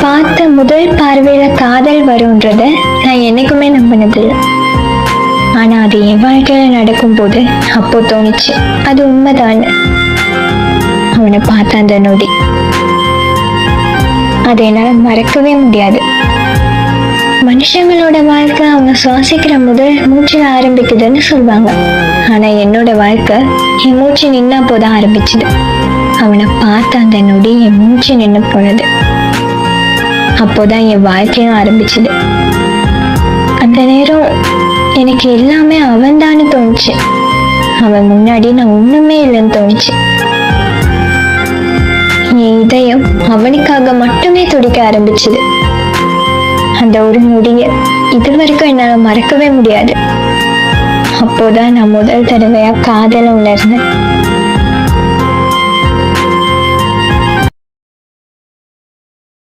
பார்த்த முதல் பார்வையில காதல் வரும்ன்றத நான் என்னைக்குமே நம்பினதில்லை. ஆனா அது என் வாழ்க்கையில நடக்கும்போது அப்போ தோணுச்சு அது உண்மைதான். அவனை பார்த்த அந்த நொடி அதை என்னால மறக்கவே முடியாது. மனுஷங்களோட வாழ்க்கை அவங்க சுவாசிக்கிற முதல் மூச்சுல ஆரம்பிக்குதுன்னு சொல்லுவாங்க. ஆனா என்னோட வாழ்க்கை என் மூச்சு நின்னா போதான் ஆரம்பிச்சுது. அவனை பார்த்த அந்த நொடி என் மூச்சு நின்று போனது. அப்போதான் என் வாழ்க்கையும் ஆரம்பிச்சுது. அந்த நேரம் எனக்கு எல்லாமே அவன்தான்னு தோணுச்சு. அவன் முன்னாடி நான் ஒண்ணுமே இல்லைன்னு தோணுச்சு. என் இதயம் அவனுக்காக மட்டுமே துடிக்க ஆரம்பிச்சுது. அந்த ஒரு நொடிய இது வரைக்கும் என்னால மறக்கவே முடியாது. அப்போதான் நான் முதல் தடவையா காதலை உணர்ந்தேன்.